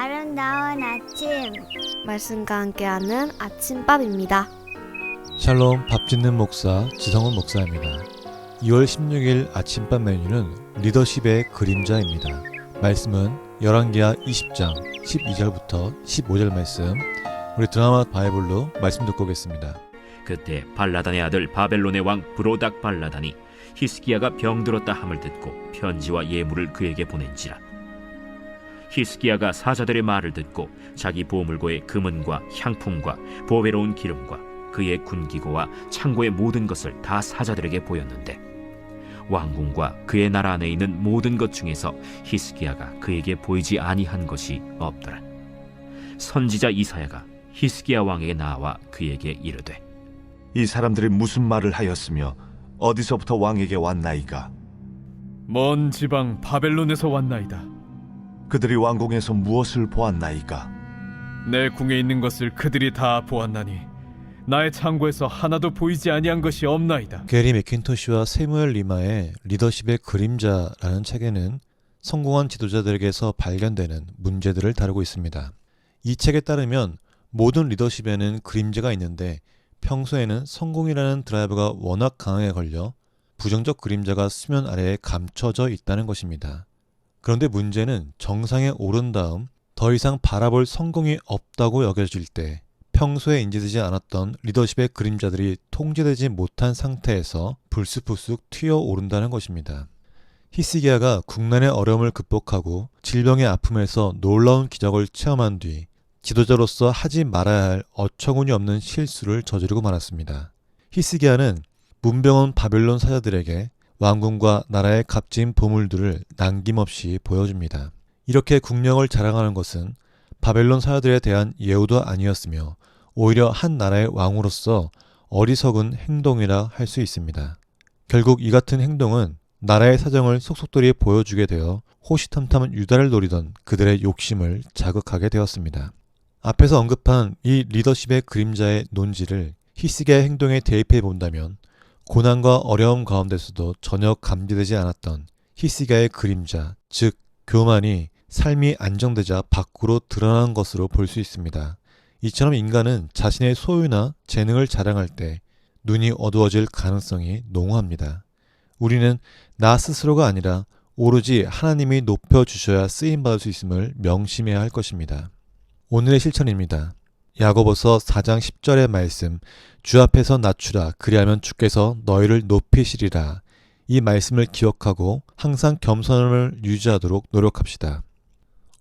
아름다운 아침 말씀과 함께하는 아침밥입니다. 샬롬 밥 짓는 목사 지성훈 목사입니다. 2월 16일 아침밥 메뉴는 리더십의 그림자입니다. 말씀은 열왕기하 20장 12절부터 15절 말씀, 우리 드라마 바이블로 말씀 듣고 오겠습니다. 그때 발라단의 아들 바벨론의 왕 브로닥 발라단이 히스기야가 병들었다 함을 듣고 편지와 예물을 그에게 보낸지라. 히스기야가 사자들의 말을 듣고 자기 보물고의 금은과 향품과 보배로운 기름과 그의 군기고와 창고의 모든 것을 다 사자들에게 보였는데 왕궁과 그의 나라 안에 있는 모든 것 중에서 히스기야가 그에게 보이지 아니한 것이 없더라. 선지자 이사야가 히스기야 왕에게 나와 그에게 이르되, 이 사람들이 무슨 말을 하였으며 어디서부터 왕에게 왔나이까? 먼 지방 바벨론에서 왔나이다. 그들이 왕궁에서 무엇을 보았나이까? 내 궁에 있는 것을 그들이 다 보았나니 나의 창고에서 하나도 보이지 아니한 것이 없나이다. 게리 맥킨토시와 세무엘 리마의 리더십의 그림자라는 책에는 성공한 지도자들에게서 발견되는 문제들을 다루고 있습니다. 이 책에 따르면 모든 리더십에는 그림자가 있는데 평소에는 성공이라는 드라이브가 워낙 강하게 걸려 부정적 그림자가 수면 아래에 감춰져 있다는 것입니다. 그런데 문제는 정상에 오른 다음 더 이상 바라볼 성공이 없다고 여겨질 때 평소에 인지되지 않았던 리더십의 그림자들이 통제되지 못한 상태에서 불쑥불쑥 튀어오른다는 것입니다. 히스기야가 국난의 어려움을 극복하고 질병의 아픔에서 놀라운 기적을 체험한 뒤 지도자로서 하지 말아야 할 어처구니 없는 실수를 저지르고 말았습니다. 히스기야는 문병한 바벨론 사자들에게 왕궁과 나라의 값진 보물들을 남김없이 보여줍니다. 이렇게 국력을 자랑하는 것은 바벨론 사자들에 대한 예우도 아니었으며 오히려 한 나라의 왕으로서 어리석은 행동이라 할 수 있습니다. 결국 이 같은 행동은 나라의 사정을 속속들이 보여주게 되어 호시탐탐 유다를 노리던 그들의 욕심을 자극하게 되었습니다. 앞에서 언급한 이 리더십의 그림자의 논지를 히스기야의 행동에 대입해 본다면 고난과 어려움 가운데서도 전혀 감지되지 않았던 히스기야의 그림자, 즉 교만이 삶이 안정되자 밖으로 드러난 것으로 볼 수 있습니다. 이처럼 인간은 자신의 소유나 재능을 자랑할 때 눈이 어두워질 가능성이 농후합니다. 우리는 나 스스로가 아니라 오로지 하나님이 높여주셔야 쓰임받을 수 있음을 명심해야 할 것입니다. 오늘의 실천입니다. 야고보서 4장 10절의 말씀, 주 앞에서 낮추라 그리하면 주께서 너희를 높이시리라. 이 말씀을 기억하고 항상 겸손함을 유지하도록 노력합시다.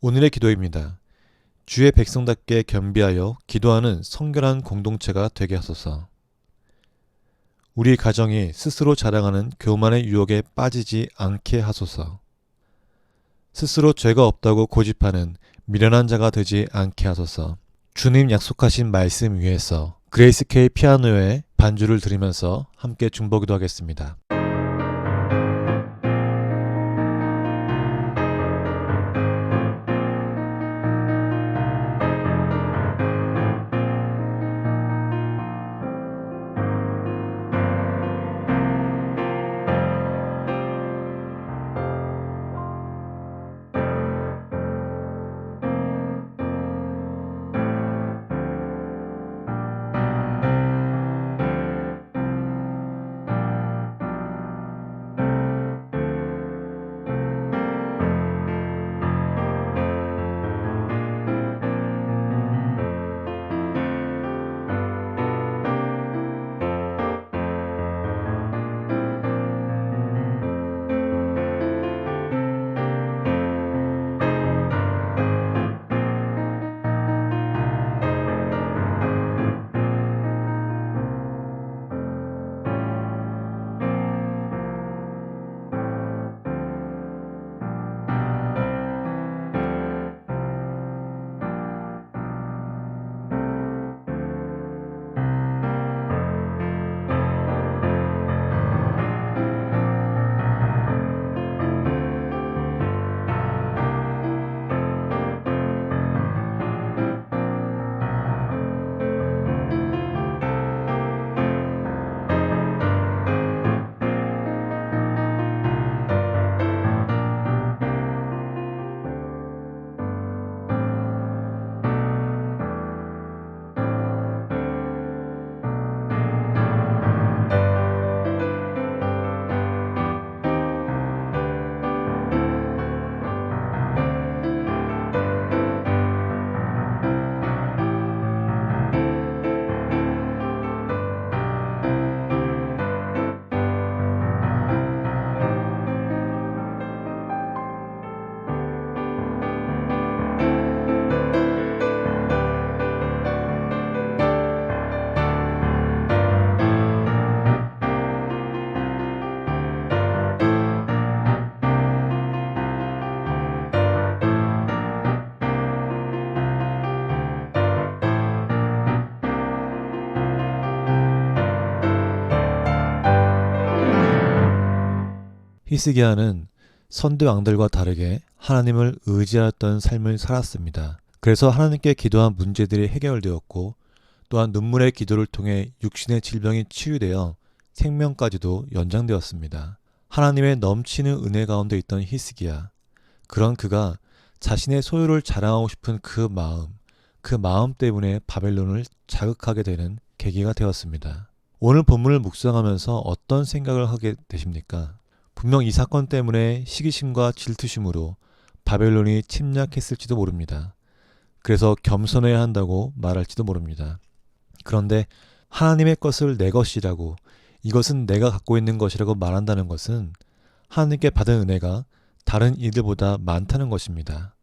오늘의 기도입니다. 주의 백성답게 겸비하여 기도하는 성결한 공동체가 되게 하소서. 우리 가정이 스스로 자랑하는 교만의 유혹에 빠지지 않게 하소서. 스스로 죄가 없다고 고집하는 미련한 자가 되지 않게 하소서. 주님 약속하신 말씀 위에서 그레이스 K 피아노의 반주를 들으면서 함께 중보기도 하겠습니다. 히스기야는 선대 왕들과 다르게 하나님을 의지하였던 삶을 살았습니다. 그래서 하나님께 기도한 문제들이 해결되었고 또한 눈물의 기도를 통해 육신의 질병이 치유되어 생명까지도 연장되었습니다. 하나님의 넘치는 은혜 가운데 있던 히스기야. 그런 그가 자신의 소유를 자랑하고 싶은 그 마음 때문에 바벨론을 자극하게 되는 계기가 되었습니다. 오늘 본문을 묵상하면서 어떤 생각을 하게 되십니까? 분명 이 사건 때문에 시기심과 질투심으로 바벨론이 침략했을지도 모릅니다. 그래서 겸손해야 한다고 말할지도 모릅니다. 그런데 하나님의 것을 내 것이라고, 이것은 내가 갖고 있는 것이라고 말한다는 것은 하나님께 받은 은혜가 다른 이들보다 많다는 것입니다.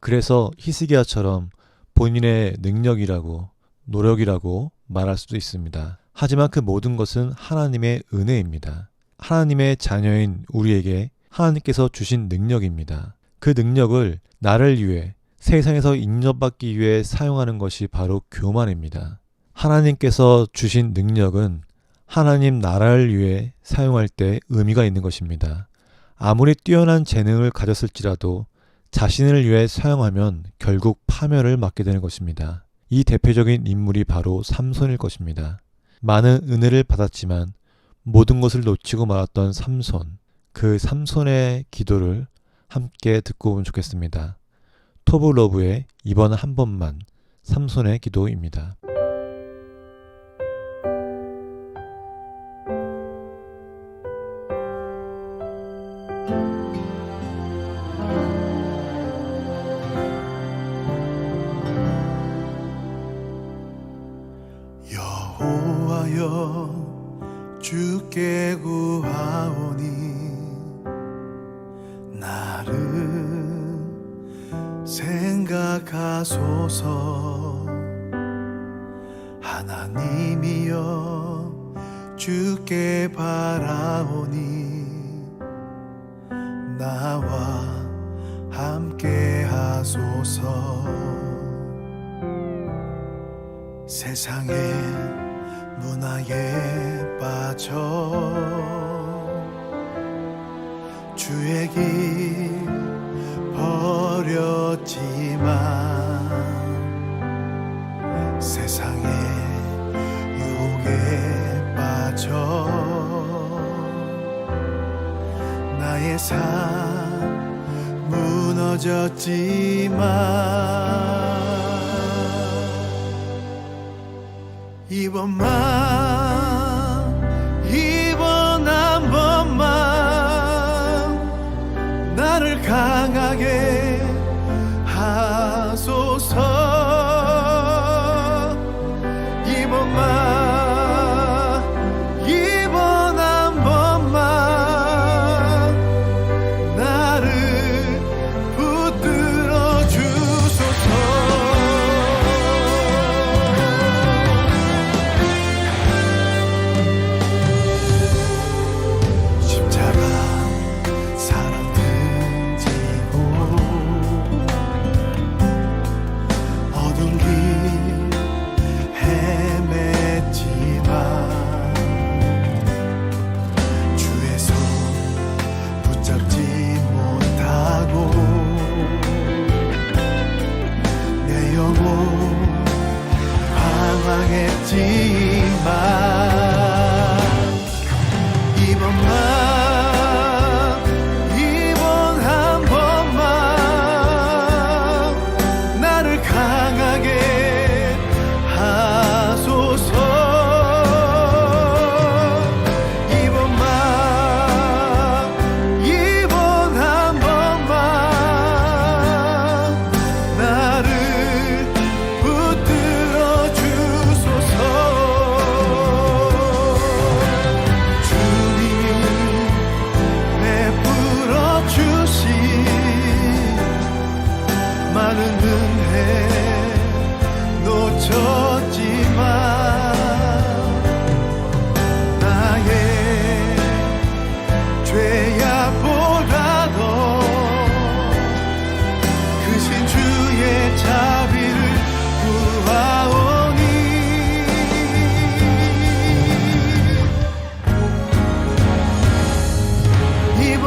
그래서 히스기야처럼 본인의 능력이라고, 노력이라고 말할 수도 있습니다. 하지만 그 모든 것은 하나님의 은혜입니다. 하나님의 자녀인 우리에게 하나님께서 주신 능력입니다. 그 능력을 나를 위해, 세상에서 인정받기 위해 사용하는 것이 바로 교만입니다. 하나님께서 주신 능력은 하나님 나라를 위해 사용할 때 의미가 있는 것입니다. 아무리 뛰어난 재능을 가졌을지라도 자신을 위해 사용하면 결국 파멸을 맞게 되는 것입니다. 이 대표적인 인물이 바로 삼손일 것입니다. 많은 은혜를 받았지만 모든 것을 놓치고 말았던 삼손, 그 삼손의 기도를 함께 듣고 보면 좋겠습니다. 토브러브의 이번 한 번만, 삼손의 기도입니다. 여호와여 주께 구하오니 나를 생각하소서. 하나님이여 주께 바라오니 나와 함께 하소서. 세상의 문화에 빠져 주의 길 버렸지만 세상의 유혹에 빠져 나의 삶 무너졌지만 이번 한 번만 나를 강하게 하소서. 이번 한 번만 나를 붙들어 주소서. 이번 한 번만 나를 강하게 하소서. 이번 한 번만 나를 붙들어 주소서. 많은 은혜 놓쳤지만 나의 죄악보다도 크신 주의 자비를 구하오니 이번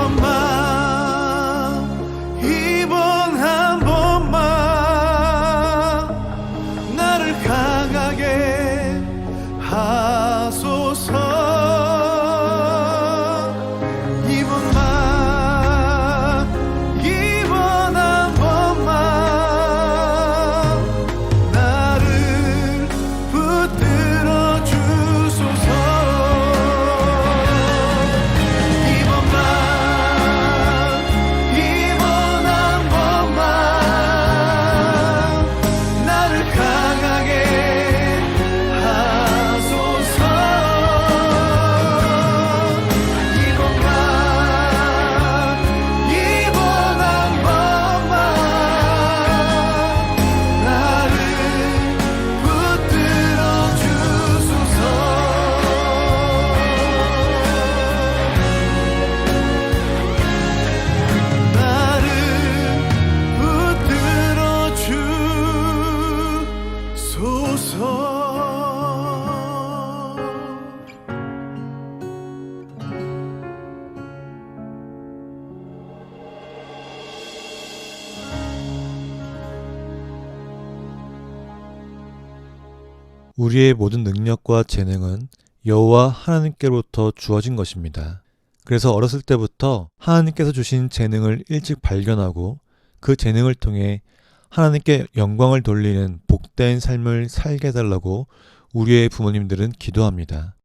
우리의 모든 능력과 재능은 여호와 하나님께로부터 주어진 것입니다. 그래서 어렸을 때부터 하나님께서 주신 재능을 일찍 발견하고 그 재능을 통해 하나님께 영광을 돌리는 복된 삶을 살게 해달라고 우리의 부모님들은 기도합니다.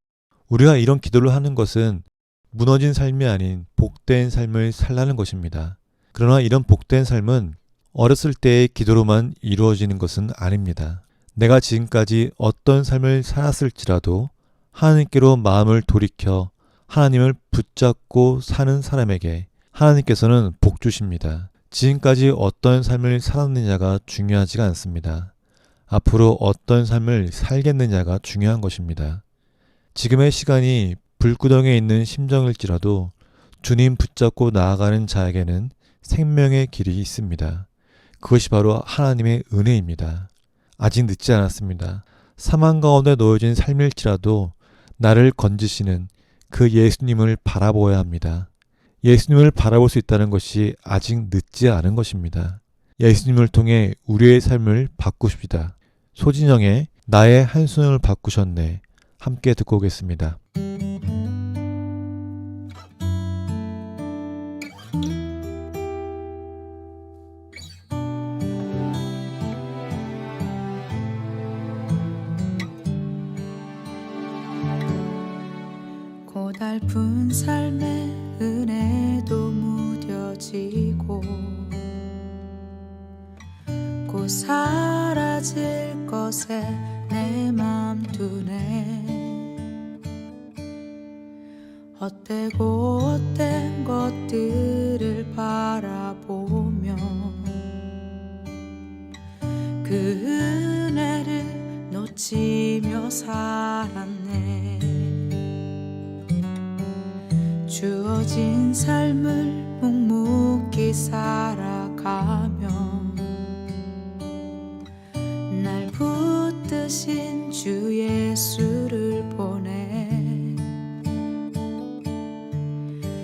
우리가 이런 기도를 하는 것은 무너진 삶이 아닌 복된 삶을 살라는 것입니다. 그러나 이런 복된 삶은 어렸을 때의 기도로만 이루어지는 것은 아닙니다. 내가 지금까지 어떤 삶을 살았을지라도 하나님께로 마음을 돌이켜 하나님을 붙잡고 사는 사람에게 하나님께서는 복 주십니다. 지금까지 어떤 삶을 살았느냐가 중요하지가 않습니다. 앞으로 어떤 삶을 살겠느냐가 중요한 것입니다. 지금의 시간이 불구덩이에 있는 심정일지라도 주님 붙잡고 나아가는 자에게는 생명의 길이 있습니다. 그것이 바로 하나님의 은혜입니다. 아직 늦지 않았습니다. 사망 가운데 놓여진 삶일지라도 나를 건지시는 그 예수님을 바라보아야 합니다. 예수님을 바라볼 수 있다는 것이 아직 늦지 않은 것입니다. 예수님을 통해 우리의 삶을 바꾸십시다. 소진영의 나의 한숨을 바꾸셨네. 함께 듣고 오겠습니다. 고달픈 삶의 은혜도 무뎌지고 곧 사라질 것에 내 맘 두네. 헛되고 헛된 것들을 바라보며 그 은혜를 놓치며 살았네. 주어진 삶을 묵묵히 살아가며 날 붙드신 주 예수를 보내.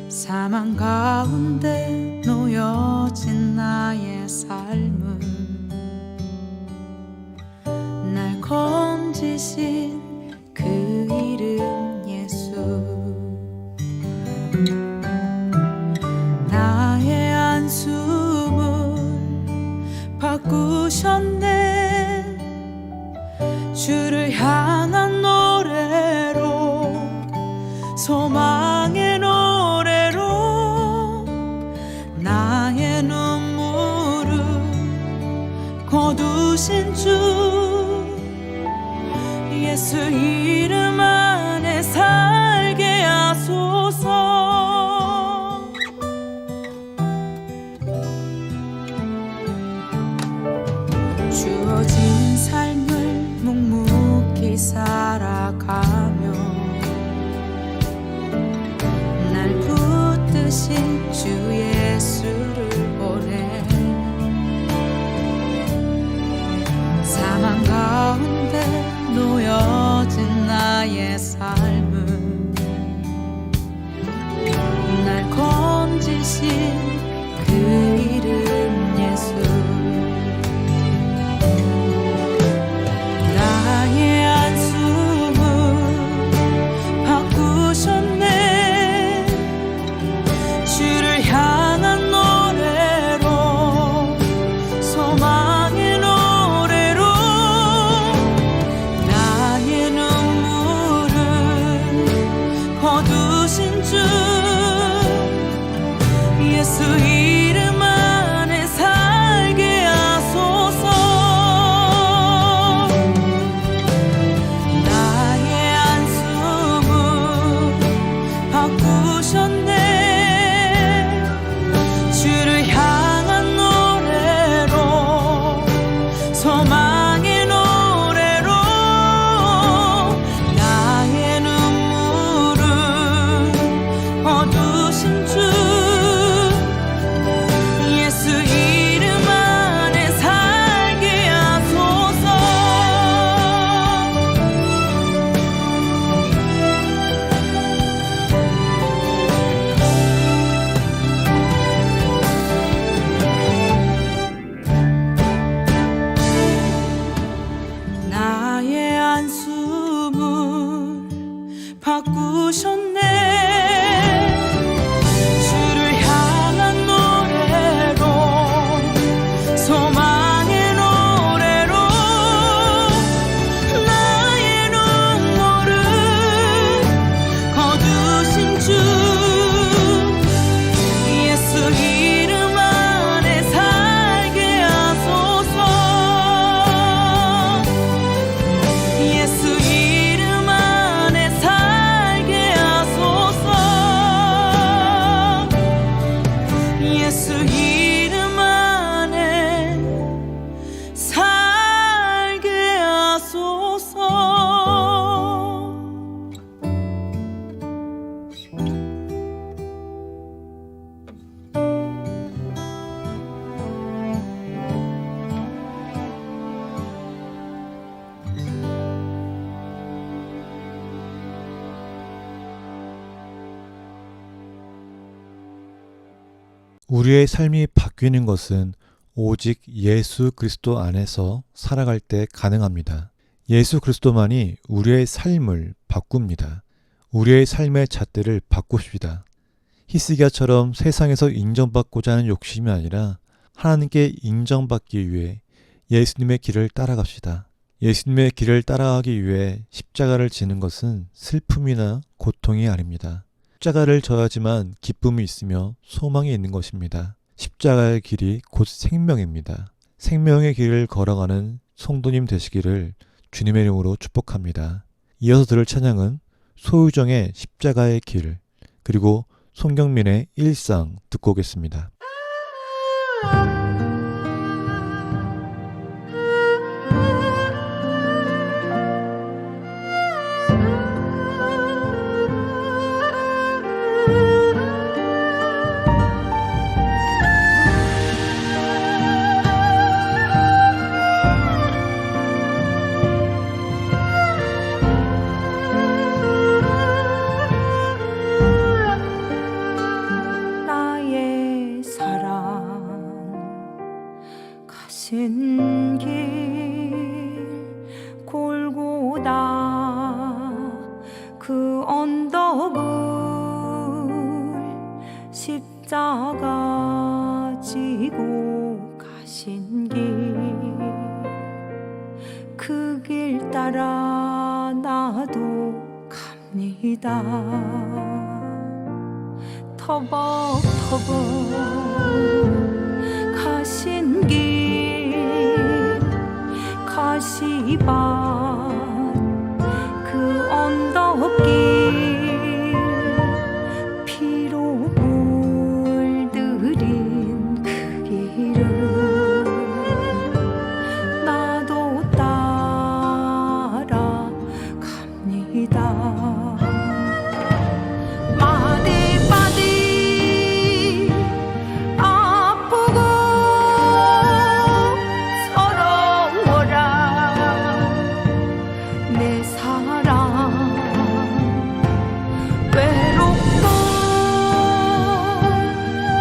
사망 가운데 놓여진 나의 삶은 날 건지신 그 이름 예수. 나의 한숨을 바꾸셨네. 주를 향한 노래로, 소망의 노래로 나의 눈물을 거두신 주 예수 이름 안에 살게 하소서. 주어진 삶을 묵묵히 살아가며 날 붙드신 주 예수를 보내. 사망 가운데 놓여진 나의 우리의 삶이 바뀌는 것은 오직 예수 그리스도 안에서 살아갈 때 가능합니다. 예수 그리스도만이 우리의 삶을 바꿉니다. 우리의 삶의 잣대를 바꾸십시다. 히스기야처럼 세상에서 인정받고자 하는 욕심이 아니라 하나님께 인정받기 위해 예수님의 길을 따라갑시다. 예수님의 길을 따라가기 위해 십자가를 지는 것은 슬픔이나 고통이 아닙니다. 십자가를 져야지만 기쁨이 있으며 소망이 있는 것입니다. 십자가의 길이 곧 생명입니다. 생명의 길을 걸어가는 성도님 되시기를 주님의 이름으로 축복합니다. 이어서 들을 찬양은 소유정의 십자가의 길, 그리고 송경민의 일상 듣고 오겠습니다. 나의 사랑 가신 길 골고다 그 언덕을 십자가 지고 가신 길 그 길 따라 나도 갑니다. 터벅터벅 가신 길 가시밭 그 언덕길 피로 물들인 그 길을 나도 따라 갑니다. 마디마디 아프고 서러워라 내 사랑 외롭고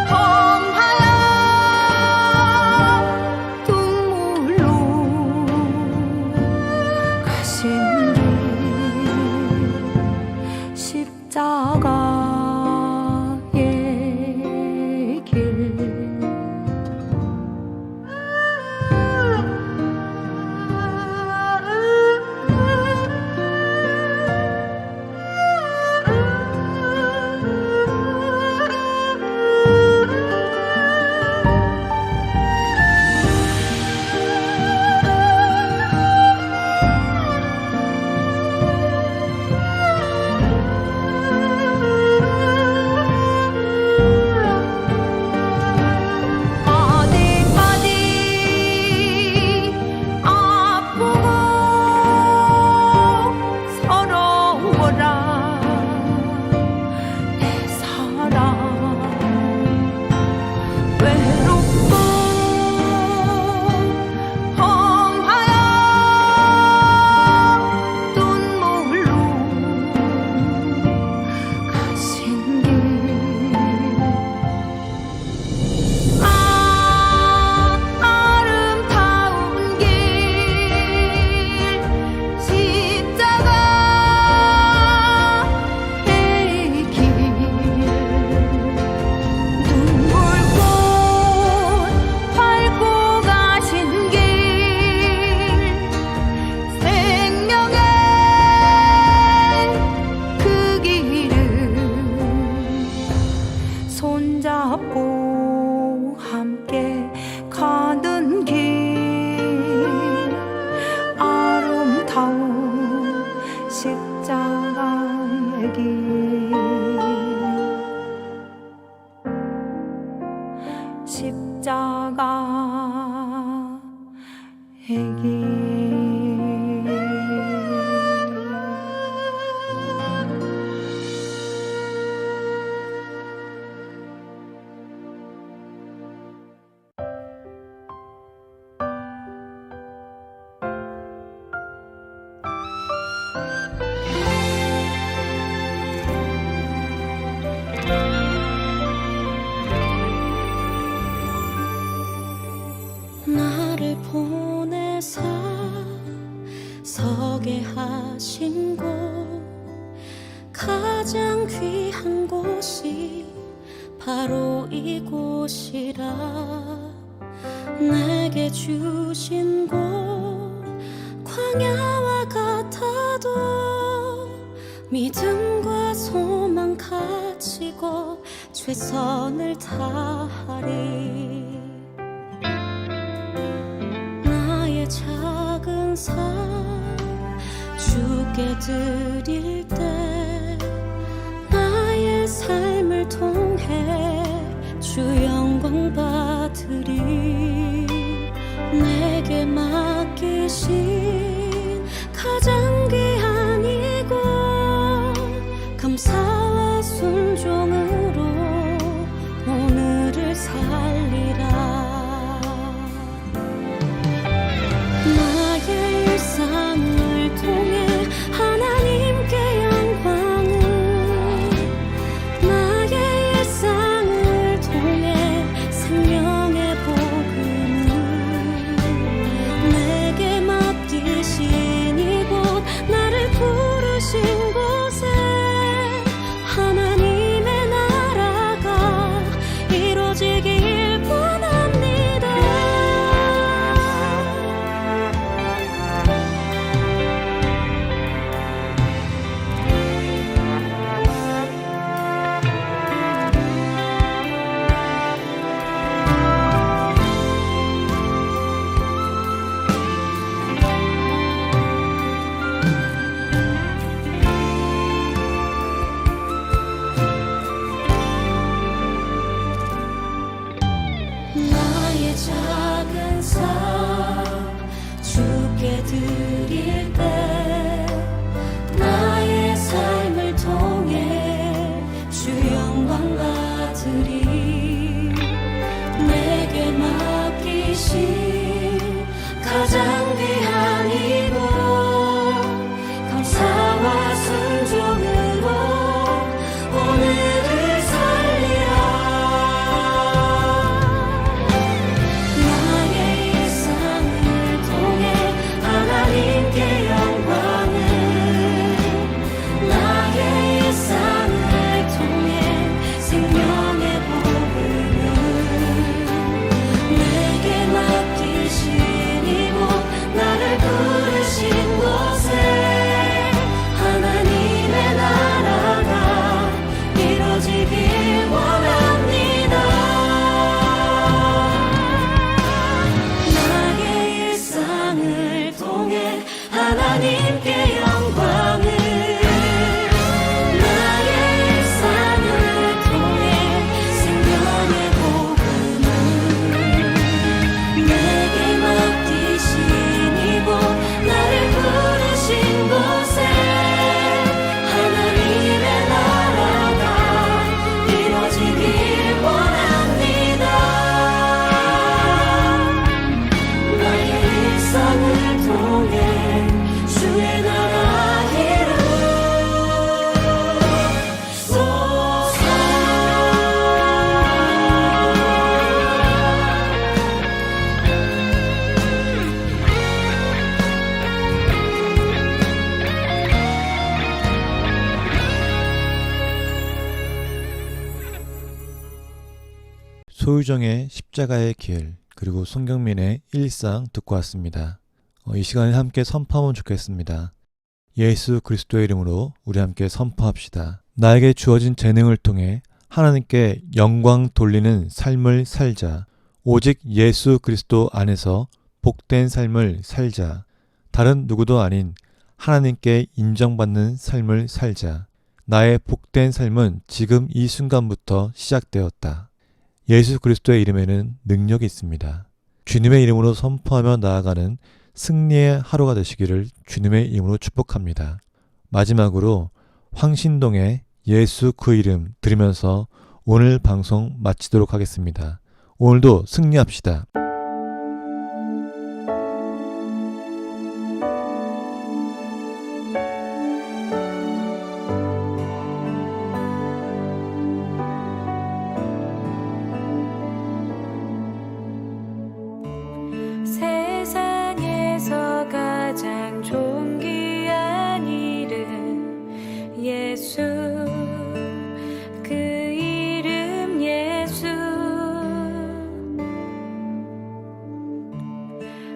험하여 눈물로 가신 길 십자가의 길 마디마디 아프고 서러워라 내 사랑 외롭고 험하여 눈물로 가신 길 아름다운 길 십자가의 길 눈물꽃 밟고 가신 길 생명의 그 길을 손잡고 함께 가는 길 아름다운 십자가의 길 십자가의 길 나를 보내사 서게 하신 곳 가장 귀한 곳이 바로 이곳이라 내게 주신 곳 광야와 같아도 믿음과 소망 가지고 최선을 다하리 나의 작은 삶 주께 드릴 때 나의 삶을 통해 주 영광 받으리 내게 맡기신 가장 귀한 이곳 감사와 순종으로 오늘을 살리라 나의 일상을 통해 하나님께 영광을 나의 일상을 통해 생명의 복음을 내게 맡기신 이곳 나를 부르신 곳에 하나님의 나라가 이루어지길 원합니다 나의 작은 삶 주께 드릴 때 나의 삶을 통해 주 영광 받으리 내게 맡기신 가장 귀한 이곳 감사와 순종으로 오늘을 살리라 나의 일상을 통해 하나님께 영광을 나의 일상을 통해 생명의 복음을 내게 맡기신 이곳 나를 부르신 곳에 하나님의 나라가 이루어지길 원합니다 나의 일상을 통해 하나님께 영광을 나의 일상을 통해 생명의 복음을 내게 맡기신 이곳 나를 부르신 곳에 하나님의 나라가 이루어지길 원합니다 나의 일상을 통해 주의 나라 이루소서 소유정의 십자가의 길 그리고 손경민의 일상 듣고 왔습니다. 이 시간에 함께 선포하면 좋겠습니다. 예수 그리스도의 이름으로 우리 함께 선포합시다. 나에게 주어진 재능을 통해 하나님께 영광 돌리는 삶을 살자. 오직 예수 그리스도 안에서 복된 삶을 살자. 다른 누구도 아닌 하나님께 인정받는 삶을 살자. 나의 복된 삶은 지금 이 순간부터 시작되었다. 예수 그리스도의 이름에는 능력이 있습니다. 주님의 이름으로 선포하며 나아가는 승리의 하루가 되시기를 주님의 이름으로 축복합니다. 마지막으로 황신동의 예수 그 이름 들으면서 오늘 방송 마치도록 하겠습니다. 오늘도 승리합시다.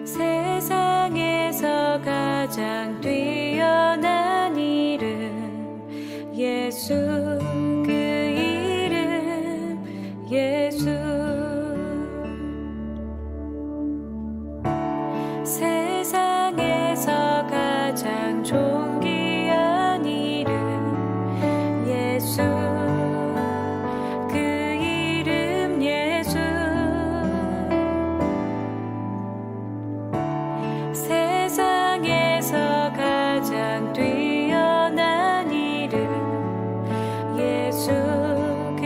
세상에서 가장 뛰어난 이름 예수 그 이름 예수 세상에서 가장 존귀한 이름 예수 그 이름 예수 세상에서 가장 뛰어난 이름 예수 그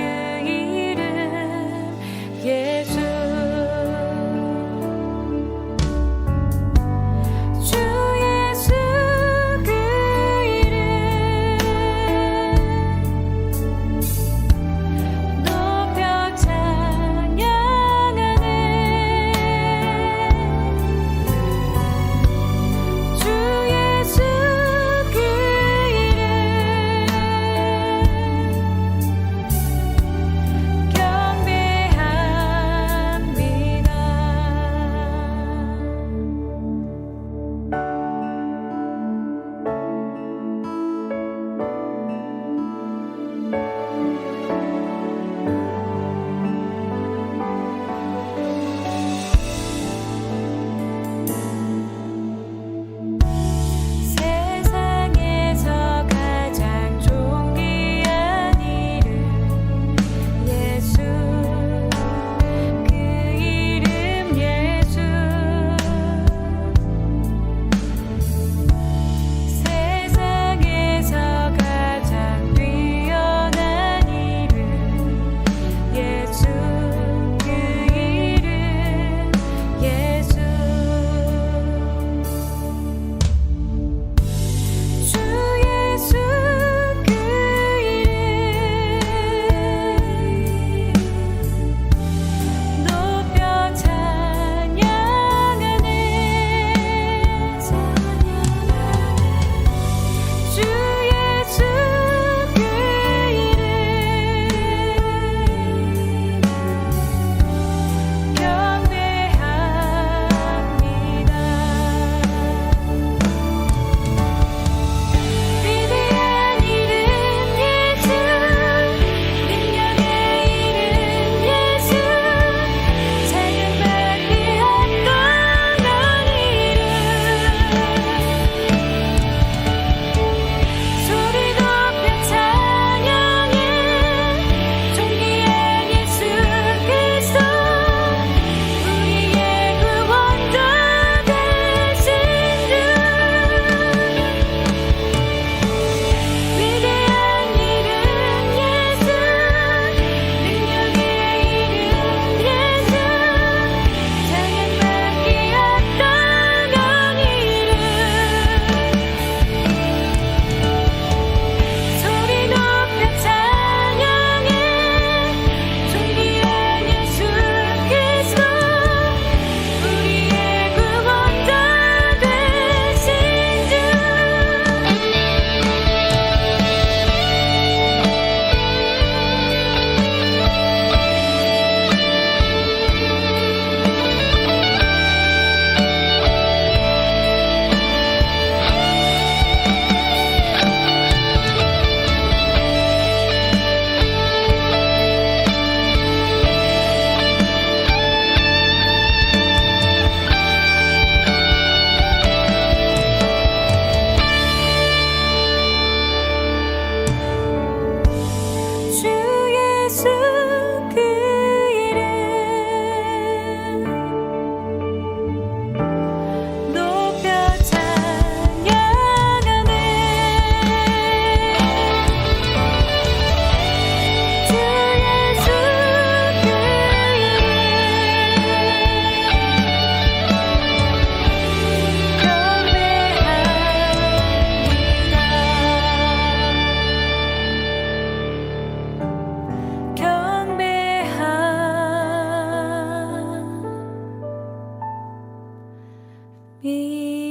이름 예수 주 예수 그 이름 높여 찬양하네 주 예수 그 이름 세상에서 가장 존귀한 이름 예수 그 이름 예수 세상에서 가장 뛰어난 이름 예수 그 이름 예수 주 예수 그 이름 높여 찬양하네 주 예수 그 이름 경배합니다 위대한 이름 예수 능력의 이름 예수 사랑받기 합당한 이름 소리 높여 찬양해 존귀한 예수 그리스도 우리의 구원자 되신 주 위대한 이름 예수 능력의 이름 예수 사랑받기 합당한 이름 소리 높여 찬양해 존귀한 예수 그리스도 우리의 구원자 되신 주 주 예수 그 이름 높여 찬양하네 주 예수 그 이름 경배합니다.